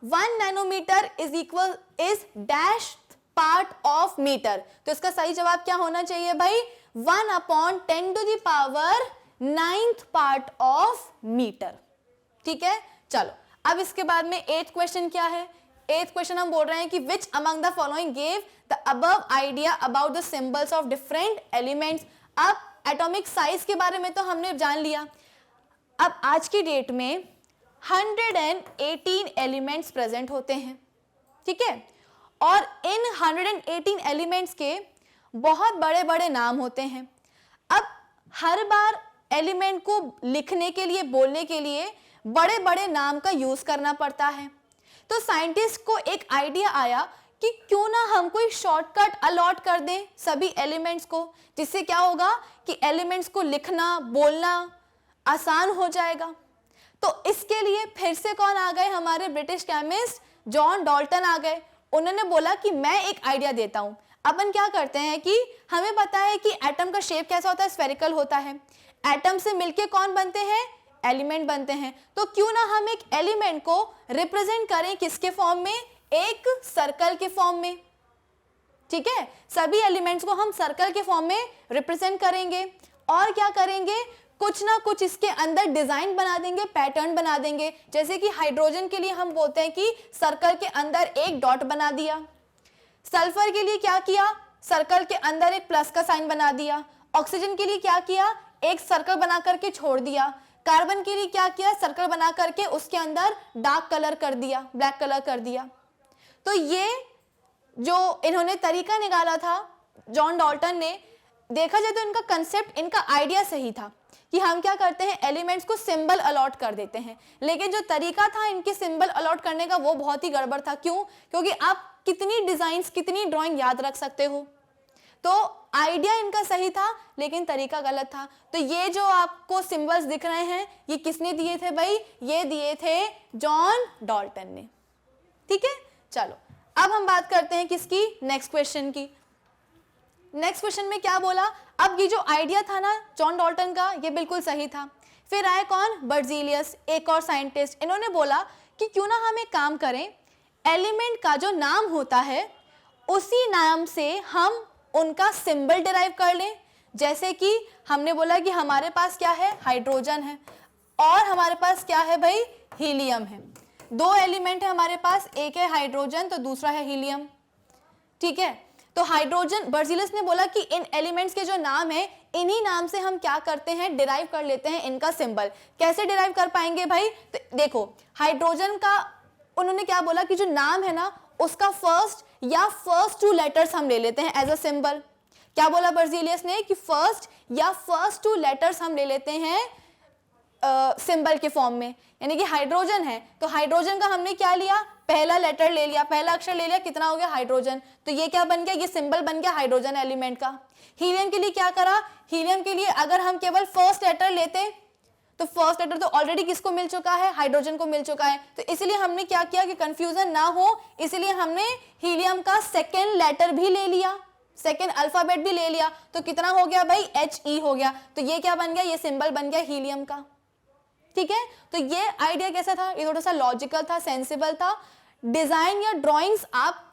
1 nanometre is dash part of metre. तो इसका सही जवाब क्या होना चाहिए भाई, 1/10 to the power 9th part of metre. ठीक है, चलो अब इसके बाद में 8th क्वेश्चन क्या है, 8th क्वेश्चन हम बोल रहे हैं कि which among the following gave the above idea about the symbols of different elements. अब एटॉमिक साइज के बारे में तो हमने जान लिया। अब आज की डेट में 118 एलिमेंट्स प्रेजेंट होते हैं। ठीक है, और इन 118 एलिमेंट्स के बहुत बड़े बड़े नाम होते हैं। अब हर बार एलिमेंट को लिखने के लिए, बोलने के लिए बड़े बड़े नाम का यूज करना पड़ता है। तो साइंटिस्ट को एक आइडिया आया कि क्यों ना हम कोई शॉर्टकट अलॉट कर दें सभी एलिमेंट्स को, जिससे क्या होगा कि एलिमेंट्स को लिखना, बोलना आसान हो जाएगा। तो इसके लिए फिर से कौन आ गए, हमारे ब्रिटिश केमिस्ट जॉन डाल्टन आ गए। उन्होंने बोला कि मैं एक आइडिया देता हूं। अपन क्या करते हैं कि हमें पता है कि एटम का शेप कैसा होता है, स्फेरिकल होता है। एटम से मिलके कौन बनते हैं, एलिमेंट बनते हैं। तो क्यों ना हम एक एलिमेंट को रिप्रेजेंट करें किसके फॉर्म में, एक सर्कल के फॉर्म में। ठीक है, सभी एलिमेंट्स को हम सर्कल के फॉर्म में रिप्रेजेंट करेंगे और क्या करेंगे, कुछ ना कुछ इसके अंदर डिजाइन बना देंगे, पैटर्न बना देंगे। जैसे कि हाइड्रोजन के लिए हम बोलते हैं कि सर्कल के अंदर एक डॉट बना दिया। सल्फर के लिए क्या किया, सर्कल के अंदर एक प्लस का साइन बना दिया। ऑक्सीजन के लिए क्या किया, एक सर्कल बना करके छोड़ दिया। कार्बन के लिए क्या किया, सर्कल बना करके उसके अंदर डार्क कलर कर दिया, ब्लैक कलर कर दिया। तो ये जो इन्होंने तरीका निकाला था जॉन डाल्टन ने, देखा जाए तो इनका कंसेप्ट, इनका आइडिया सही था कि हम क्या करते हैं, एलिमेंट्स को सिंबल अलॉट कर देते हैं। लेकिन जो तरीका था इनके सिंबल अलॉट करने का वो बहुत ही गड़बड़ था। क्यों, क्योंकि आप कितनी डिजाइन्स, कितनी ड्राइंग याद रख सकते हो। तो आइडिया इनका सही था लेकिन तरीका गलत था। तो ये जो आपको सिंबल्स दिख रहे हैं ये किसने दिए थे भाई, ये दिए थे जॉन डाल्टन ने। ठीक है, चलो अब हम बात करते हैं किसकी, नेक्स्ट क्वेश्चन की। नेक्स्ट क्वेश्चन में क्या बोला, अब ये जो आइडिया था ना जॉन डाल्टन का, ये बिल्कुल सही था। फिर आए कौन, बर्जीलियस, एक और साइंटिस्ट। इन्होंने बोला कि क्यों ना हम एक काम करें, एलिमेंट का जो नाम होता है उसी नाम से हम उनका सिंबल डिराइव कर लें। जैसे कि हमने बोला कि हमारे पास क्या है, हाइड्रोजन है, और हमारे पास क्या है भाई, हीलियम है। दो एलिमेंट है हमारे पास, एक है हाइड्रोजन तो दूसरा है हीलियम। ठीक है, तो हाइड्रोजन, बर्जीलियस ने बोला कि इन एलिमेंट्स के जो नाम है इन्हीं नाम से हम क्या करते हैं, डिराइव कर लेते हैं इनका सिंबल। कैसे डिराइव कर पाएंगे भाई, तो देखो हाइड्रोजन का उन्होंने क्या बोला कि जो नाम है ना उसका फर्स्ट या फर्स्ट टू लेटर्स हम ले लेते हैं एज अ सिंबल। क्या बोला बर्जीलियस ने कि फर्स्ट या फर्स्ट टू लेटर्स हम ले लेते हैं सिंबल के फॉर्म में। यानी कि हाइड्रोजन है तो हाइड्रोजन का हमने क्या लिया, पहला लेटर ले लिया, पहला अक्षर ले लिया, कितना हो गया, हाइड्रोजन। तो ये क्या बन गया, ये सिंबल बन गया हाइड्रोजन एलिमेंट का। हीलियम के लिए क्या करा, हीलियम के लिए अगर हम केवल फर्स्ट लेटर लेते तो फर्स्ट लेटर तो ऑलरेडी किसको मिल चुका है, हाइड्रोजन को मिल चुका है। तो इसलिए हमने क्या किया कि कंफ्यूजन ना हो, इसलिए हमने हीलियम का सेकेंड लेटर भी ले लिया, सेकेंड अल्फाबेट भी ले लिया। तो कितना हो गया भाई, HE हो गया। तो ये क्या बन गया, ये सिंबल बन गया हीलियम का। ठीक है, तो ये आइडिया कैसा था, ये थोड़ा सा लॉजिकल था, सेंसिबल था। डिजाइन या ड्राइंग्स आप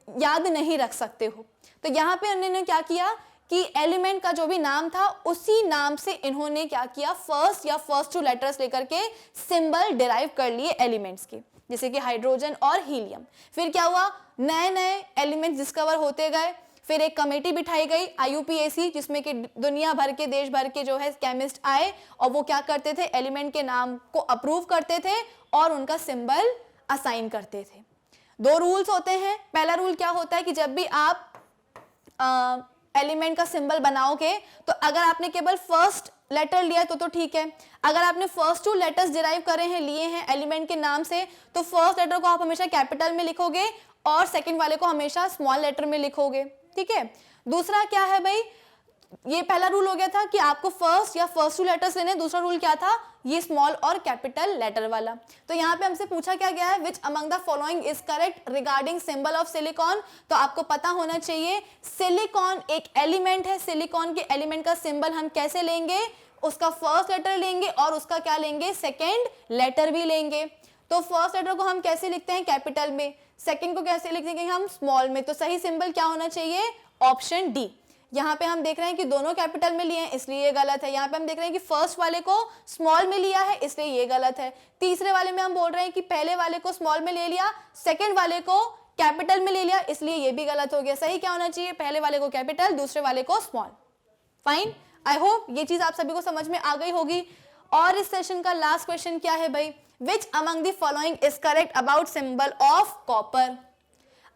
याद नहीं रख सकते हो। तो यहाँ पे उन्होंने क्या किया कि एलिमेंट का जो भी नाम था उसी नाम से इन्होंने क्या किया, फर्स्ट या फर्स्ट टू लेटर्स लेकर के सिंबल डिराइव कर लिए एलिमेंट्स के, जैसे कि हाइड्रोजन और हीलियम। फिर क्या हुआ, नए नए एलिमेंट्स डिस्कवर होते गए। फिर एक कमेटी बिठाई गई IUPAC, जिसमें कि दुनिया भर के, देश भर के जो है केमिस्ट आए और वो क्या करते थे, एलिमेंट के नाम को अप्रूव करते थे और उनका सिंबल असाइन करते थे। दो रूल्स होते हैं। पहला रूल क्या होता है कि जब भी आप एलिमेंट का सिंबल बनाओगे तो अगर आपने केवल फर्स्ट लेटर लिया तो ठीक है। अगर आपने फर्स्ट टू लेटर्स डिराइव करे हैं, लिए हैं एलिमेंट के नाम से, तो फर्स्ट लेटर को आप हमेशा कैपिटल में लिखोगे और सेकंड वाले को हमेशा स्मॉल लेटर में लिखोगे। ठीक है, दूसरा क्या है भाई, ये पहला रूल हो गया था कि आपको फर्स्ट या फर्स्ट टू लेटर्स लेने। दूसरा रूल क्या था, ये स्मॉल और कैपिटल लेटर वाला। तो यहाँ पे हमसे पूछा क्या गया है, which among the following is correct regarding symbol of silicon. तो आपको पता होना चाहिए सिलिकॉन एक एलिमेंट है, सिलिकॉन के एलिमेंट का सिंबल हम कैसे लेंगे, उसका फर्स्ट लेटर लेंगे और उसका क्या लेंगे, सेकेंड लेटर भी लेंगे। तो फर्स्ट लेटर को हम कैसे लिखते हैं, कैपिटल में, सेकेंड को कैसे लिखेंगे हम, स्मॉल में। तो सही सिंबल क्या होना चाहिए, ऑप्शन डी। यहाँ पे हम देख रहे हैं कि दोनों कैपिटल में लिए हैं इसलिए ये गलत है। यहाँ पे हम देख रहे हैं कि फर्स्ट वाले को स्मॉल में लिया है इसलिए ये गलत है। तीसरे वाले में हम बोल रहे हैं कि पहले वाले को स्मॉल में ले लिया, सेकंड वाले को कैपिटल में ले लिया, इसलिए ये भी गलत हो गया। सही क्या होना चाहिए, पहले वाले को कैपिटल, दूसरे वाले को स्मॉल। फाइन, आई होप ये चीज आप सभी को समझ में आ गई होगी। और इस सेशन का लास्ट क्वेश्चन क्या है भाई, which among the following is correct about symbol of copper.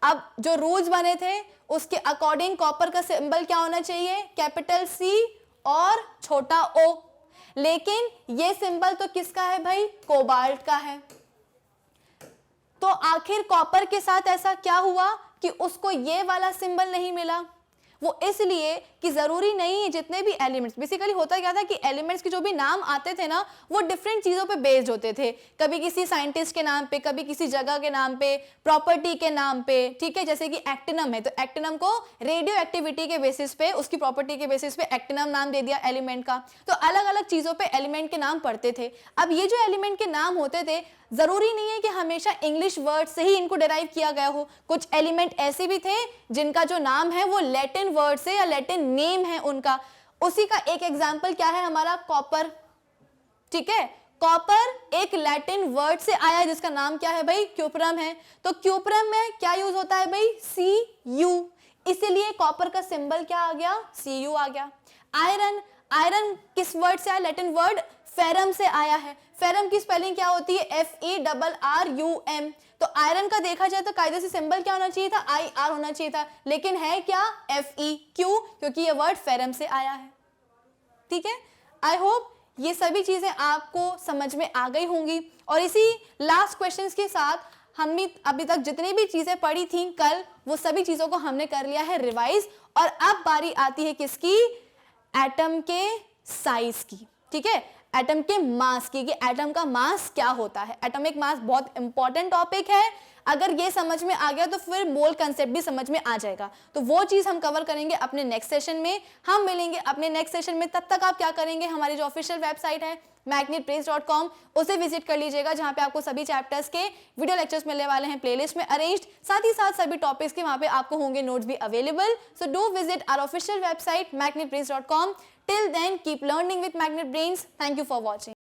अब जो रूल्स बने थे उसके अकॉर्डिंग कॉपर का सिंबल क्या होना चाहिए, कैपिटल C और छोटा O। लेकिन ये सिंबल तो किसका है भाई, कोबाल्ट का है। तो आखिर कॉपर के साथ ऐसा क्या हुआ कि उसको ये वाला सिंबल नहीं मिला, वो इसलिए कि जरूरी नहीं है जितने भी एलिमेंट्स, बेसिकली होता क्या था कि एलिमेंट्स के जो भी नाम आते थे ना वो डिफरेंट चीजों पे बेस्ड होते थे। कभी किसी साइंटिस्ट के नाम पे, कभी किसी जगह के नाम पे, प्रॉपर्टी के नाम पे। ठीक है, जैसे कि एक्टिनम है तो एक्टिनम को रेडियो एक्टिविटी के बेसिस पे, उसकी प्रॉपर्टी के बेसिस पे एक्टिनम नाम दे दिया एलिमेंट का। तो अलग अलग चीजों पे एलिमेंट के नाम पड़ते थे। अब ये जो एलिमेंट के नाम होते थे जरूरी नहीं है कि हमेशा इंग्लिश वर्ड से ही इनको डिराइव किया गया हो। कुछ एलिमेंट ऐसे भी थे जिनका जो नाम है वो लैटिन वर्ड से या लैटिन नेम है उनका। उसी का एक एग्जांपल क्या है हमारा, कॉपर। ठीक है, कॉपर एक लैटिन वर्ड से आया है जिसका नाम क्या है भाई, क्यूपरम है। तो क्यूपरम में क्या यूज होता है भाई, Cu, इसीलिए कॉपर का सिंबल क्या आ गया, Cu आ गया। आयरन, आयरन किस वर्ड से आया, लैटिन वर्ड फेरम से आया है। फेरम की स्पेलिंग क्या होती है, FERRUM। तो आयरन का देखा जाए तो कायदे से सिंबल क्या होना चाहिए था, IR होना चाहिए था, लेकिन है क्या, FE। क्यों, क्योंकि ये वर्ड फेरम से आया है। ठीक है, आई होप ये सभी चीजें आपको समझ में आ गई होंगी। और इसी लास्ट क्वेश्चंस के साथ हमने अभी तक जितनी भी चीजें पढ़ी थी कल, वो सभी चीजों को हमने कर लिया है रिवाइज। और अब बारी आती है किसकी, एटम के साइज की। ठीक है, एटम के मास की, कि एटम का मास क्या होता है। एटॉमिक मास बहुत इंपॉर्टेंट टॉपिक है, अगर ये समझ में आ गया तो फिर मोल कंसेप्ट भी समझ में आ जाएगा। तो वो चीज हम कवर करेंगे अपने नेक्स्ट सेशन में। हम मिलेंगे अपने नेक्स्ट सेशन में, तब तक आप क्या करेंगे, हमारी जो ऑफिशियल वेबसाइट है magnetbrains.com उसे विजिट कर लीजिएगा, जहां पे आपको सभी चैप्टर्स के वीडियो लेक्चर्स मिलने वाले हैं प्लेलिस्ट में अरेंज्ड, साथ ही साथ सभी टॉपिक्स के वहां पे आपको होंगे नोट्स भी available. So do visit our official website magnetbrains.com. Till then, keep learning with Magnet Brains. Thank you for watching.